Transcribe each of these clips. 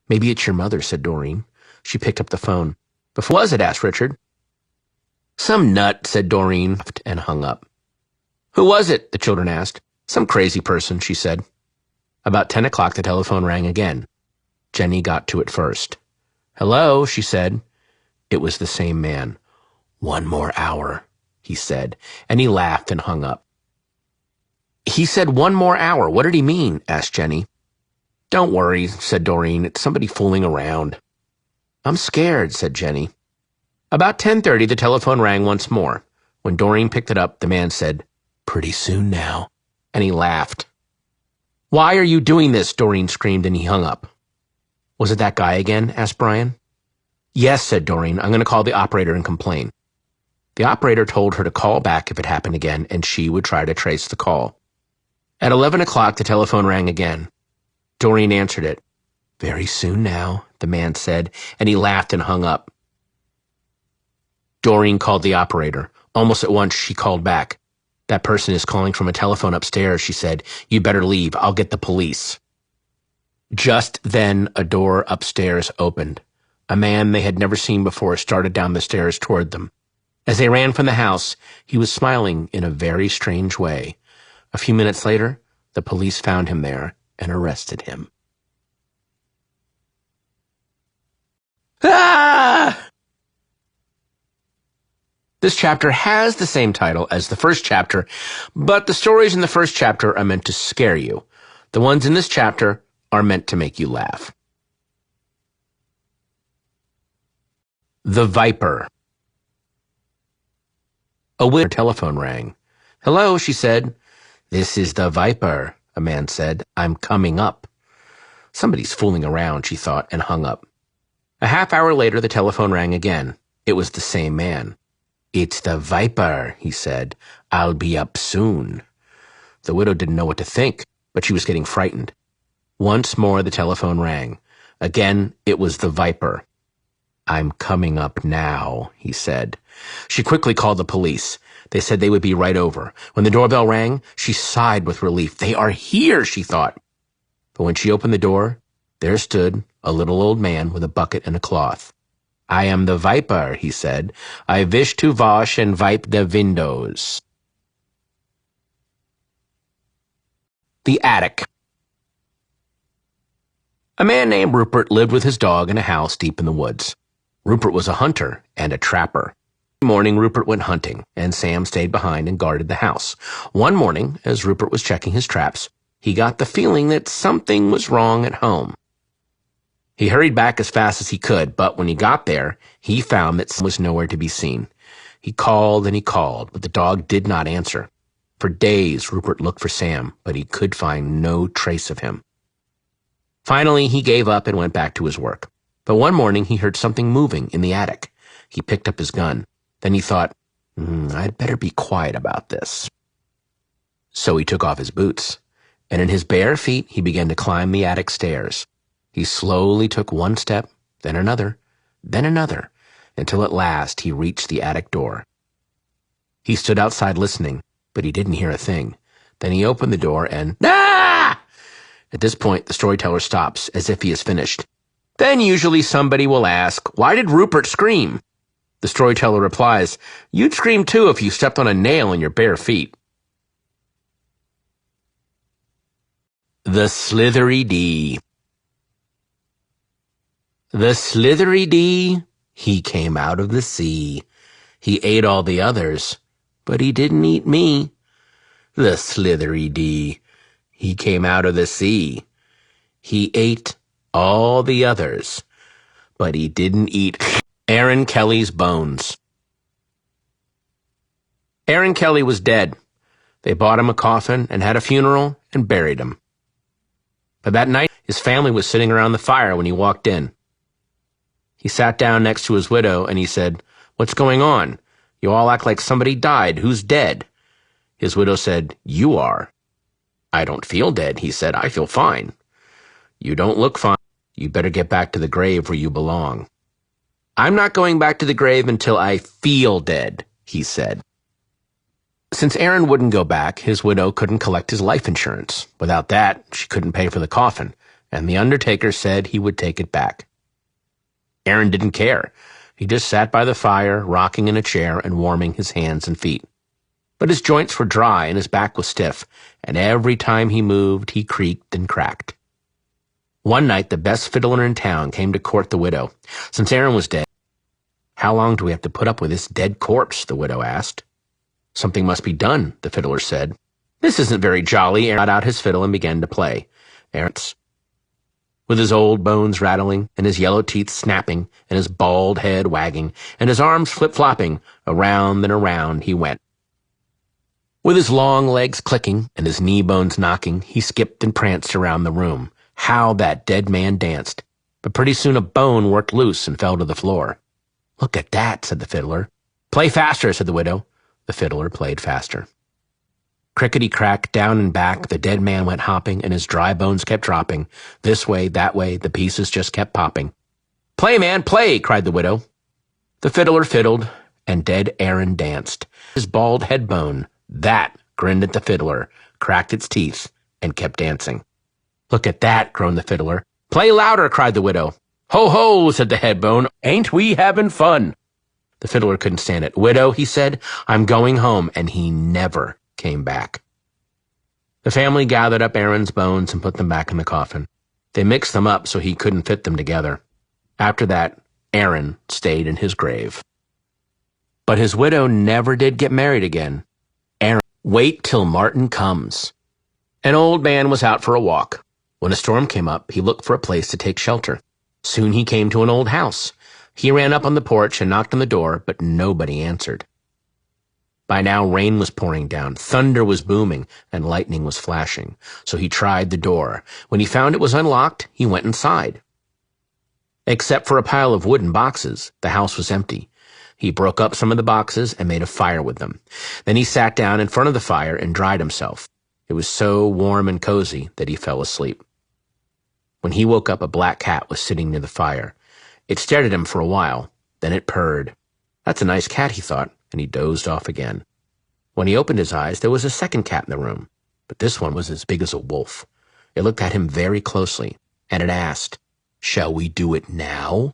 Maybe it's your mother, said Doreen. She picked up the phone. But who was it? Asked Richard. Some nut, said Doreen, and hung up. Who was it? The children asked. Some crazy person, she said. About 10 o'clock, the telephone rang again. Jenny got to it first. Hello, she said. It was the same man. 1 more hour, he said, and he laughed and hung up. He said 1 more hour. What did he mean? Asked Jenny. Don't worry, said Doreen. It's somebody fooling around. I'm scared, said Jenny. About 10:30, the telephone rang once more. When Doreen picked it up, the man said, Pretty soon now, and he laughed. Why are you doing this? Doreen screamed, and he hung up. Was it that guy again? Asked Brian. Yes, said Doreen. I'm going to call the operator and complain. The operator told her to call back if it happened again, and she would try to trace the call. At 11 o'clock, the telephone rang again. Doreen answered it. Very soon now, the man said, and he laughed and hung up. Doreen called the operator. Almost at once, she called back. That person is calling from a telephone upstairs, she said. You better leave. I'll get the police. Just then, a door upstairs opened. A man they had never seen before started down the stairs toward them. As they ran from the house, he was smiling in a very strange way. A few minutes later, the police found him there and arrested him. Ah! This chapter has the same title as the first chapter, but the stories in the first chapter are meant to scare you. The ones in this chapter are meant to make you laugh. The Viper. A widow telephone rang. Hello, she said. This is the Viper, a man said. I'm coming up. Somebody's fooling around, she thought, and hung up. A half-hour later, the telephone rang again. It was the same man. It's the Viper, he said. I'll be up soon. The widow didn't know what to think, but she was getting frightened. Once more, the telephone rang. Again, it was the Viper. I'm coming up now, he said. She quickly called the police. They said they would be right over. When the doorbell rang, she sighed with relief. They are here, she thought. But when she opened the door, there stood a little old man with a bucket and a cloth. I am the Viper, he said. I wish to wash and wipe the windows. The Attic. A man named Rupert lived with his dog in a house deep in the woods. Rupert was a hunter and a trapper. One morning, Rupert went hunting, and Sam stayed behind and guarded the house. One morning, as Rupert was checking his traps, he got the feeling that something was wrong at home. He hurried back as fast as he could, but when he got there, he found that Sam was nowhere to be seen. He called and he called, but the dog did not answer. For days, Rupert looked for Sam, but he could find no trace of him. Finally, he gave up and went back to his work. But one morning, he heard something moving in the attic. He picked up his gun. Then he thought, I'd better be quiet about this. So he took off his boots, and in his bare feet, he began to climb the attic stairs. He slowly took one step, then another, until at last he reached the attic door. He stood outside listening, but he didn't hear a thing. Then he opened the door and, ah! At this point, the storyteller stops, as if he is finished. Then usually somebody will ask, why did Rupert scream? The storyteller replies, you'd scream too if you stepped on a nail in your bare feet. The Slithery Dee. The Slithery Dee, he came out of the sea. He ate all the others, but he didn't eat me. The Slithery Dee, he came out of the sea. He ate all the others, but he didn't eat Aaron Kelly's bones. Aaron Kelly was dead. They bought him a coffin and had a funeral and buried him. But that night, his family was sitting around the fire when he walked in. He sat down next to his widow and he said, "What's going on? You all act like somebody died. Who's dead?" His widow said, "You are." "I don't feel dead," he said. "I feel fine." "You don't look fine. You better get back to the grave where you belong." "I'm not going back to the grave until I feel dead," he said. Since Aaron wouldn't go back, his widow couldn't collect his life insurance. Without that, she couldn't pay for the coffin, and the undertaker said he would take it back. Aaron didn't care. He just sat by the fire, rocking in a chair and warming his hands and feet. But his joints were dry and his back was stiff, and every time he moved, he creaked and cracked. One night, the best fiddler in town came to court the widow. Since Aaron was dead, "How long do we have to put up with this dead corpse?" the widow asked. "Something must be done," the fiddler said. "This isn't very jolly." Aaron got out his fiddle and began to play. Aaron's, with his old bones rattling, and his yellow teeth snapping, and his bald head wagging, and his arms flip-flopping, around and around he went. With his long legs clicking and his knee bones knocking, he skipped and pranced around the room. How that dead man danced! But pretty soon a bone worked loose and fell to the floor. "Look at that," said the fiddler. "Play faster," said the widow. The fiddler played faster. Crickety-crack, down and back, the dead man went hopping, and his dry bones kept dropping. This way, that way, the pieces just kept popping. "Play, man, play!" cried the widow. The fiddler fiddled, and dead Aaron danced. His bald head bone, that, grinned at the fiddler, cracked its teeth, and kept dancing. "Look at that," groaned the fiddler. "Play louder," cried the widow. "Ho, ho," said the head bone. "Ain't we having fun?" The fiddler couldn't stand it. "Widow," he said, "I'm going home," and he never came back. The family gathered up Aaron's bones and put them back in the coffin. They mixed them up so he couldn't fit them together. After that, Aaron stayed in his grave. But his widow never did get married again. Aaron, wait till Martin comes. An old man was out for a walk. When a storm came up, he looked for a place to take shelter. Soon he came to an old house. He ran up on the porch and knocked on the door, but nobody answered. By now, rain was pouring down, thunder was booming, and lightning was flashing. So he tried the door. When he found it was unlocked, he went inside. Except for a pile of wooden boxes, the house was empty. He broke up some of the boxes and made a fire with them. Then he sat down in front of the fire and dried himself. It was so warm and cozy that he fell asleep. When he woke up, a black cat was sitting near the fire. It stared at him for a while, then it purred. "That's a nice cat," he thought, and he dozed off again. When he opened his eyes, there was a second cat in the room, but this one was as big as a wolf. It looked at him very closely, and it asked, "Shall we do it now?"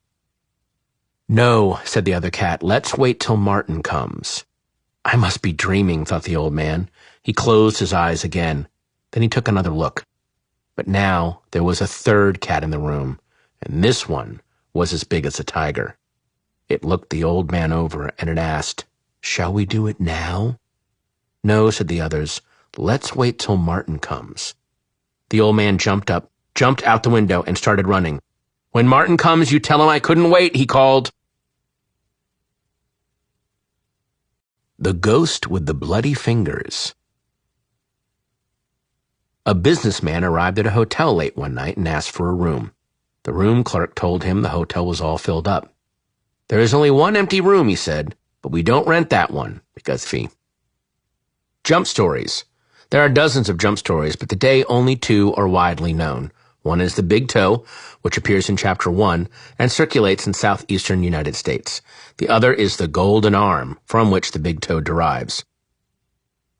"No," said the other cat. "Let's wait till Martin comes." "I must be dreaming," thought the old man. He closed his eyes again. Then he took another look. But now there was a third cat in the room, and this one was as big as a tiger. It looked the old man over, and it asked, "Shall we do it now?" "No," said the others. "Let's wait till Martin comes." The old man jumped up, jumped out the window, and started running. "When Martin comes, you tell him I couldn't wait," he called. The Ghost with the Bloody Fingers. A businessman arrived at a hotel late one night and asked for a room. The room clerk told him the hotel was all filled up. "There is only one empty room," he said, "but we don't rent that one because fee." Jump stories. There are dozens of jump stories, but today only two are widely known. One is the Big Toe, which appears in Chapter 1 and circulates in southeastern United States. The other is the Golden Arm, from which the Big Toe derives.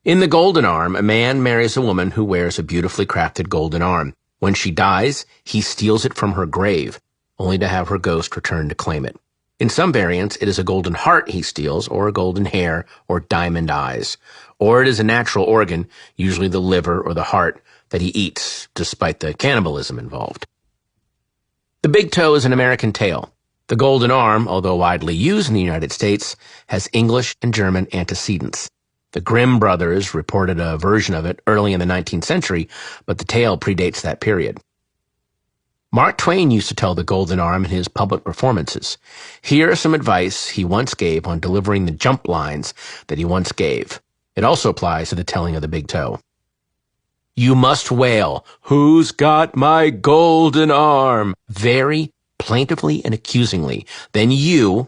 In the Golden Arm, a man marries a woman who wears a beautifully crafted golden arm. When she dies, he steals it from her grave, only to have her ghost return to claim it. In some variants, it is a golden heart he steals, or a golden hair, or diamond eyes. Or it is a natural organ, usually the liver or the heart, that he eats, despite the cannibalism involved. The Big Toe is an American tale. The Golden Arm, although widely used in the United States, has English and German antecedents. The Grimm brothers reported a version of it early in the 19th century, but the tale predates that period. Mark Twain used to tell the Golden Arm in his public performances. Here is some advice he once gave on delivering the jump lines that he once gave. It also applies to the telling of the Big Toe. "You must wail, 'Who's got my golden arm?' very plaintively and accusingly. Then you,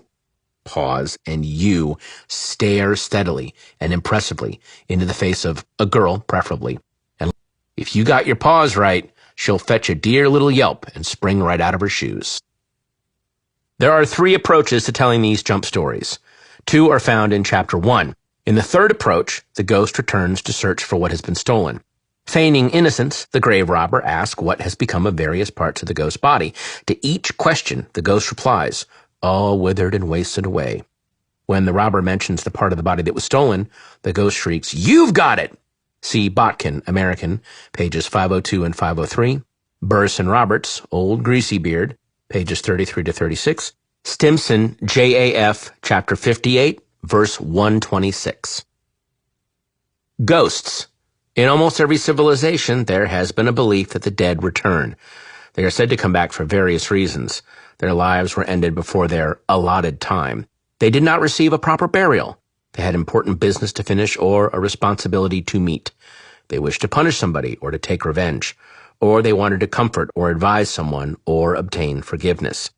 pause, and you stare steadily and impressively into the face of a girl, preferably. And if you got your paws right, she'll fetch a dear little yelp and spring right out of her shoes." There are 3 approaches to telling these jump stories. 2 are found in Chapter 1. In the third approach, the ghost returns to search for what has been stolen. Feigning innocence, the grave robber asks what has become of various parts of the ghost's body. To each question, the ghost replies, "All withered and wasted away." When the robber mentions the part of the body that was stolen, the ghost shrieks, "You've got it!" See Botkin, American, pages 502 and 503. Burris and Roberts, Old Greasy Beard, pages 33 to 36. Stimson, J.A.F., chapter 58, verse 126. Ghosts. In almost every civilization, there has been a belief that the dead return. They are said to come back for various reasons. Their lives were ended before their allotted time. They did not receive a proper burial. They had important business to finish or a responsibility to meet. They wished to punish somebody or to take revenge, or they wanted to comfort or advise someone or obtain forgiveness.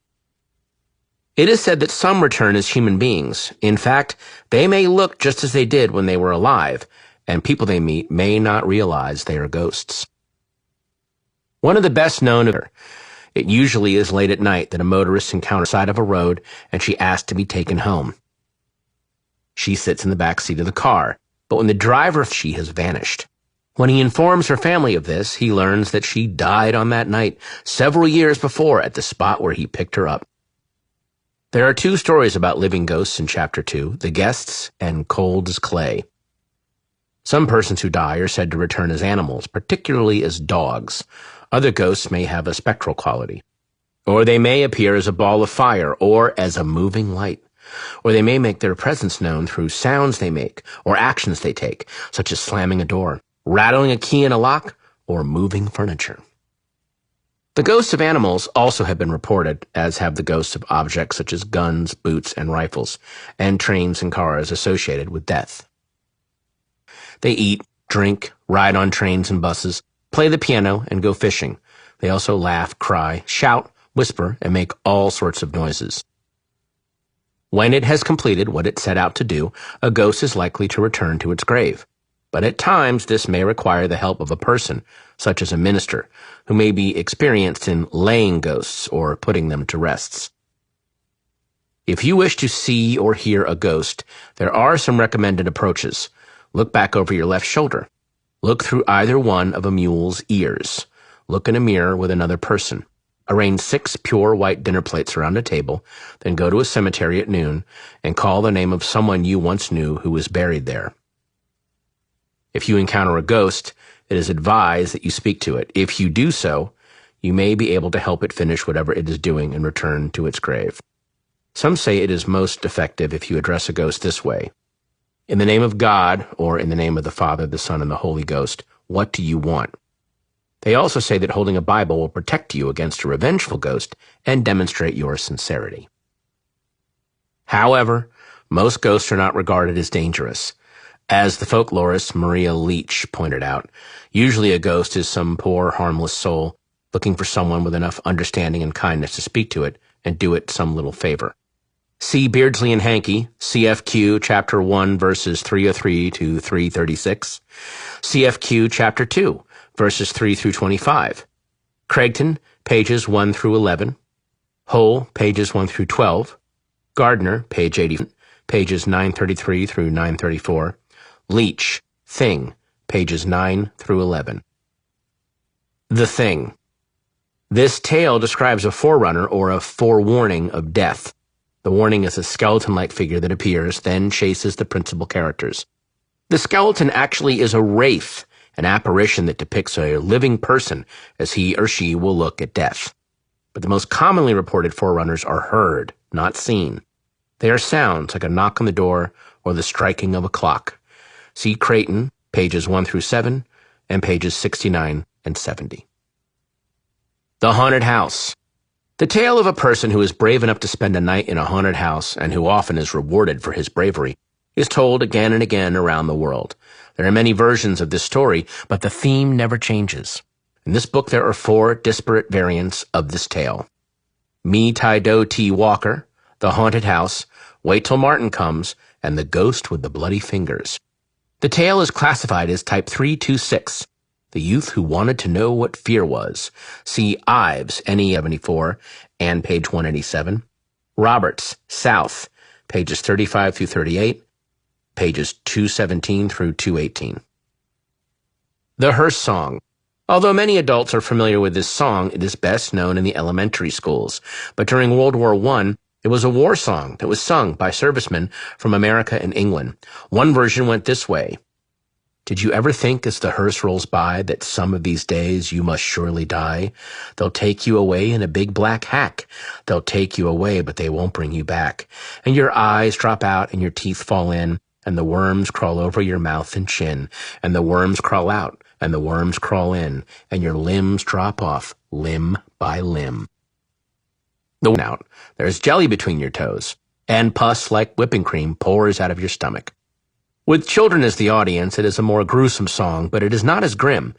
It is said that some return as human beings. In fact, they may look just as they did when they were alive, and people they meet may not realize they are ghosts. One of the best known of it usually is late at night that a motorist encounters the side of a road and she asks to be taken home. She sits in the back seat of the car, but when the driver, she has vanished. When he informs her family of this, he learns that she died on that night several years before at the spot where he picked her up. There are two stories about living ghosts in Chapter 2, The Guests and Cold as Clay. Some persons who die are said to return as animals, particularly as dogs. Other ghosts may have a spectral quality. Or they may appear as a ball of fire or as a moving light. Or they may make their presence known through sounds they make or actions they take, such as slamming a door, rattling a key in a lock, or moving furniture. The ghosts of animals also have been reported, as have the ghosts of objects such as guns, boots, and rifles, and trains and cars associated with death. They eat, drink, ride on trains and buses, play the piano, and go fishing. They also laugh, cry, shout, whisper, and make all sorts of noises. When it has completed what it set out to do, a ghost is likely to return to its grave. But at times, this may require the help of a person, such as a minister, who may be experienced in laying ghosts or putting them to rests. If you wish to see or hear a ghost, there are some recommended approaches. Look back over your left shoulder. Look through either one of a mule's ears. Look in a mirror with another person. Arrange 6 pure white dinner plates around a table, then go to a cemetery at noon and call the name of someone you once knew who was buried there. If you encounter a ghost, it is advised that you speak to it. If you do so, you may be able to help it finish whatever it is doing and return to its grave. Some say it is most effective if you address a ghost this way. In the name of God, or in the name of the Father, the Son, and the Holy Ghost, what do you want? They also say that holding a Bible will protect you against a revengeful ghost and demonstrate your sincerity. However, most ghosts are not regarded as dangerous. As the folklorist Maria Leach pointed out, usually a ghost is some poor, harmless soul looking for someone with enough understanding and kindness to speak to it and do it some little favor. See Beardsley and Hankey, CFQ Chapter 1, verses 303 to 336. CFQ Chapter 2, verses 3 through 25. Craigton, pages 1 through 11. Hole, pages 1 through 12. Gardner, page 80, pages 933 through 934. Leach, Thing, pages 9 through 11. The Thing. This tale describes a forerunner or a forewarning of death. The warning is a skeleton-like figure that appears, then chases the principal characters. The skeleton actually is a wraith, an apparition that depicts a living person as he or she will look at death. But the most commonly reported forerunners are heard, not seen. They are sounds like a knock on the door or the striking of a clock. See Creighton, pages 1 through 7, and pages 69 and 70. The Haunted House. The tale of a person who is brave enough to spend a night in a haunted house and who often is rewarded for his bravery is told again and again around the world. There are many versions of this story, but the theme never changes. In this book, there are 4 disparate variants of this tale. Me Tai Do T. Walker, The Haunted House, Wait Till Martin Comes, and The Ghost with the Bloody Fingers. The tale is classified as Type 326, The Youth Who Wanted to Know What Fear Was. See Ives, NE74, and page 187. Roberts, South, pages 35 through 38, pages 217 through 218. The Hearst Song. Although many adults are familiar with this song, it is best known in the elementary schools. But during World War I, it was a war song that was sung by servicemen from America and England. One version went this way. Did you ever think as the hearse rolls by that some of these days you must surely die? They'll take you away in a big black hack. They'll take you away, but they won't bring you back. And your eyes drop out and your teeth fall in, and the worms crawl over your mouth and chin, and the worms crawl out, and the worms crawl in, and your limbs drop off limb by limb. Out, there's jelly between your toes, and pus like whipping cream pours out of your stomach. With children as the audience, it is a more gruesome song, but it is not as grim.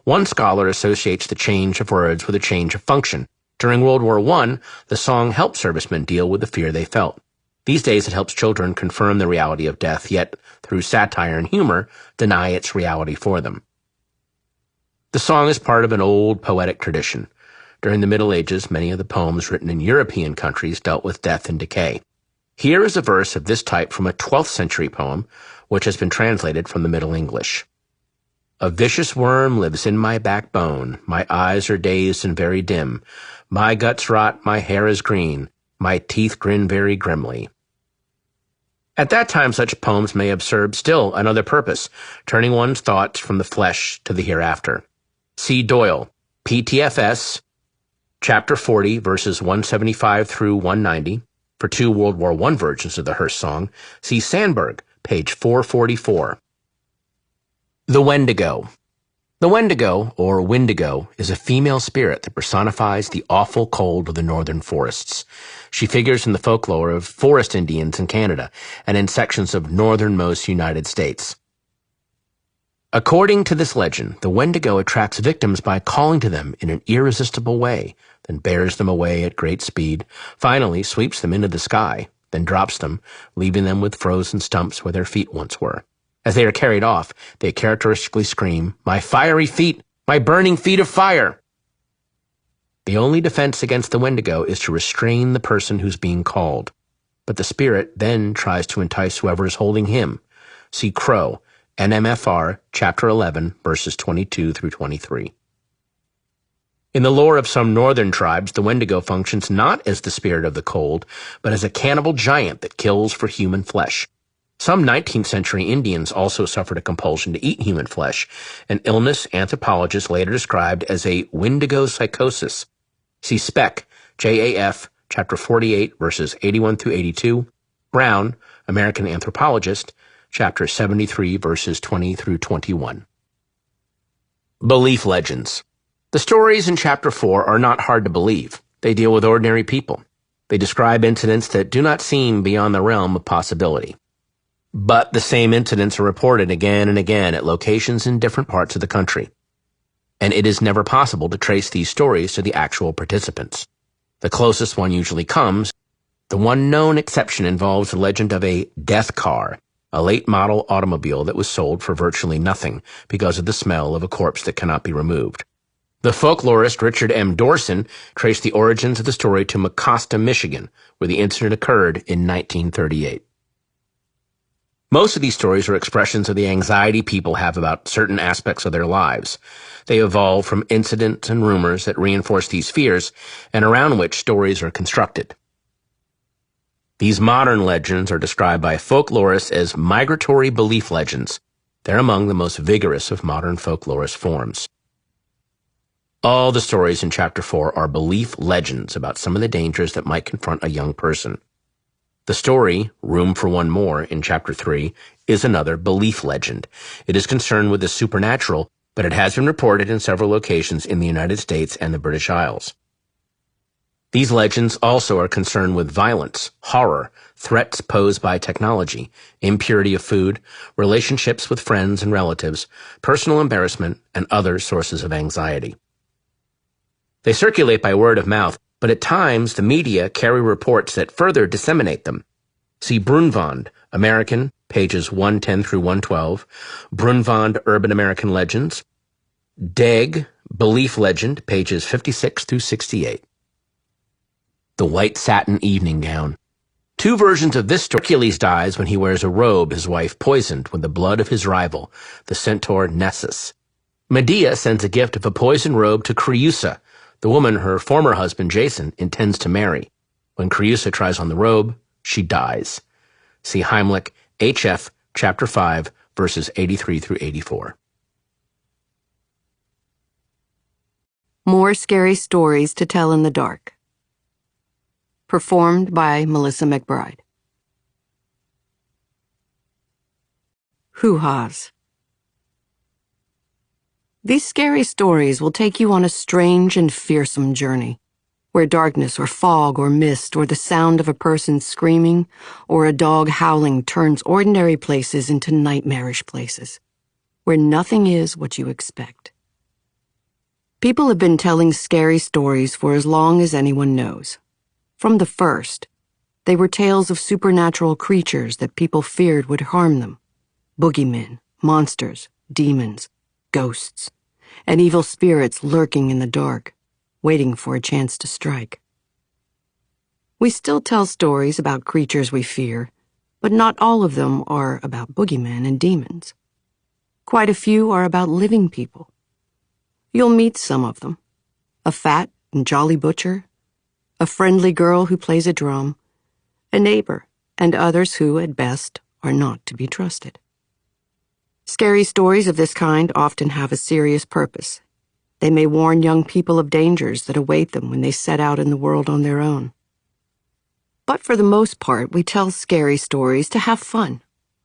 One scholar associates the change of words with a change of function. During World War I, the song helped servicemen deal with the fear they felt. These days, it helps children confirm the reality of death, yet, through satire and humor, deny its reality for them. The song is part of an old poetic tradition. During the Middle Ages, many of the poems written in European countries dealt with death and decay. Here is a verse of this type from a 12th century poem, which has been translated from the Middle English. A vicious worm lives in my backbone. My eyes are dazed and very dim. My guts rot, my hair is green. My teeth grin very grimly. At that time, such poems may have served still another purpose, turning one's thoughts from the flesh to the hereafter. C. Doyle, PTFS, Chapter 40, verses 175 through 190. For 2 World War I versions of the Hearst song, see Sandberg, page 444. The Wendigo. The Wendigo, or Windigo, is a female spirit that personifies the awful cold of the northern forests. She figures in the folklore of forest Indians in Canada and in sections of northernmost United States. According to this legend, the Wendigo attracts victims by calling to them in an irresistible way, then bears them away at great speed, finally sweeps them into the sky, then drops them, leaving them with frozen stumps where their feet once were. As they are carried off, they characteristically scream, "My fiery feet! My burning feet of fire!" The only defense against the Wendigo is to restrain the person who's being called. But the spirit then tries to entice whoever is holding him. See Crow, NMFR, Chapter 11, verses 22 through 23. In the lore of some northern tribes, the Wendigo functions not as the spirit of the cold, but as a cannibal giant that kills for human flesh. Some 19th century Indians also suffered a compulsion to eat human flesh, an illness anthropologists later described as a Wendigo psychosis. See Speck, JAF, Chapter 48, verses 81 through 82, Brown, American Anthropologist, Chapter 73, verses 20 through 21. Belief legends. The stories in Chapter 4 are not hard to believe. They deal with ordinary people. They describe incidents that do not seem beyond the realm of possibility. But the same incidents are reported again and again at locations in different parts of the country. And it is never possible to trace these stories to the actual participants. The closest one usually comes. The one known exception involves the legend of a death car, a late-model automobile that was sold for virtually nothing because of the smell of a corpse that cannot be removed. The folklorist Richard M. Dorson traced the origins of the story to Mecosta, Michigan, where the incident occurred in 1938. Most of these stories are expressions of the anxiety people have about certain aspects of their lives. They evolve from incidents and rumors that reinforce these fears and around which stories are constructed. These modern legends are described by folklorists as migratory belief legends. They're among the most vigorous of modern folklorist forms. All the stories in Chapter 4 are belief legends about some of the dangers that might confront a young person. The story, Room for One More, in Chapter 3, is another belief legend. It is concerned with the supernatural, but it has been reported in several locations in the United States and the British Isles. These legends also are concerned with violence, horror, threats posed by technology, impurity of food, relationships with friends and relatives, personal embarrassment, and other sources of anxiety. They circulate by word of mouth, but at times the media carry reports that further disseminate them. See Brunvand, American, pages 110 through 112, Brunvand Urban American Legends, Deg, Belief Legend, pages 56 through 68. The White Satin Evening Gown. Two versions of this story. Hercules dies when he wears a robe his wife poisoned with the blood of his rival, the centaur Nessus. Medea sends a gift of a poison robe to Creusa, the woman her former husband, Jason, intends to marry. When Creusa tries on the robe, she dies. See Heimlich, H.F., chapter 5, verses 83 through 84. More Scary Stories to Tell in the Dark. Performed by Melissa McBride. Hoo-haws. These scary stories will take you on a strange and fearsome journey, where darkness or fog or mist or the sound of a person screaming or a dog howling turns ordinary places into nightmarish places, where nothing is what you expect. People have been telling scary stories for as long as anyone knows. From the first, they were tales of supernatural creatures that people feared would harm them. Boogeymen, monsters, demons, ghosts, and evil spirits lurking in the dark, waiting for a chance to strike. We still tell stories about creatures we fear, but not all of them are about boogeymen and demons. Quite a few are about living people. You'll meet some of them: a fat and jolly butcher, a friendly girl who plays a drum, a neighbor, and others who, at best, are not to be trusted. Scary stories of this kind often have a serious purpose. They may warn young people of dangers that await them when they set out in the world on their own. But for the most part, we tell scary stories to have fun.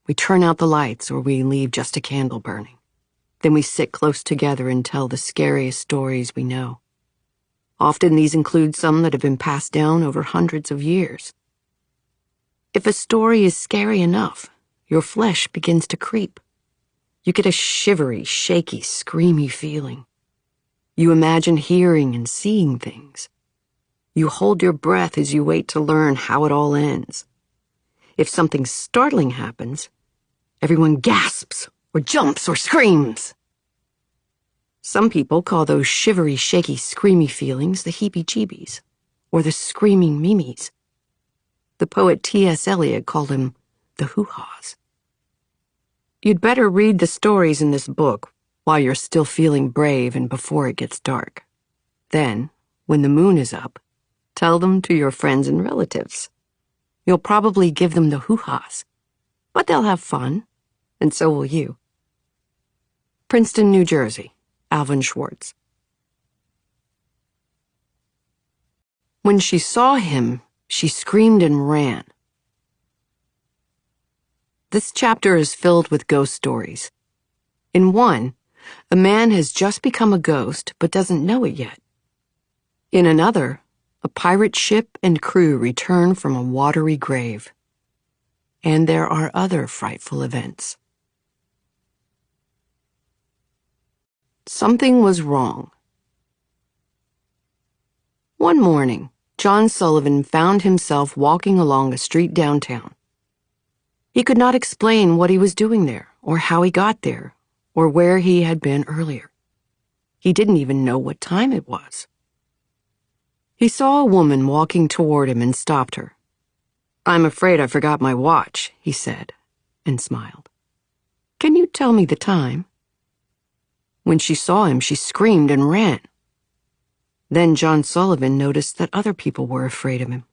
We turn out the lights or we leave just a candle burning. Then we sit close together and tell the scariest stories we know. Often these include some that have been passed down over hundreds of years. If a story is scary enough, your flesh begins to creep. You get a shivery, shaky, screamy feeling. You imagine hearing and seeing things. You hold your breath as you wait to learn how it all ends. If something startling happens, everyone gasps or jumps or screams. Some people call those shivery, shaky, screamy feelings the heebie-jeebies, or the screaming memes. The poet T.S. Eliot called them the hoo-haws. You'd better read the stories in this book while you're still feeling brave and before it gets dark. Then, when the moon is up, tell them to your friends and relatives. You'll probably give them the hoo-haws, but they'll have fun, and so will you. Princeton, New Jersey, Alvin Schwartz. When she saw him, she screamed and ran. This chapter is filled with ghost stories. In one, a man has just become a ghost but doesn't know it yet. In another, a pirate ship and crew return from a watery grave. And there are other frightful events. Something was wrong. One morning, John Sullivan found himself walking along a street downtown. He could not explain what he was doing there, or how he got there, or where he had been earlier. He didn't even know what time it was. He saw a woman walking toward him and stopped her. "I'm afraid I forgot my watch," he said, and smiled. "Can you tell me the time?" When she saw him, she screamed and ran. Then John Sullivan noticed that other people were afraid of him.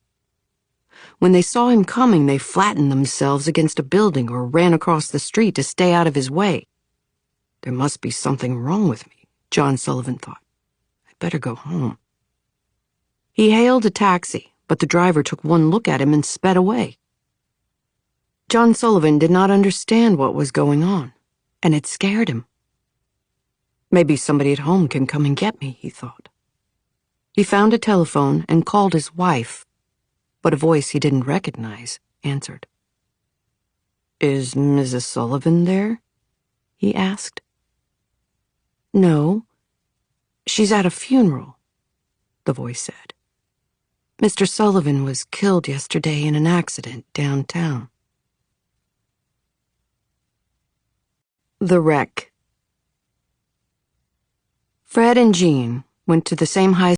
When they saw him coming, they flattened themselves against a building or ran across the street to stay out of his way. There must be something wrong with me, John Sullivan thought. I'd better go home. He hailed a taxi, but the driver took one look at him and sped away. John Sullivan did not understand what was going on, and it scared him. Maybe somebody at home can come and get me, he thought. He found a telephone and called his wife, but a voice he didn't recognize answered. "Is Mrs. Sullivan there?" he asked. "No, she's at a funeral," the voice said. "Mr. Sullivan was killed yesterday in an accident downtown." The Wreck. Fred and Jean went to the same high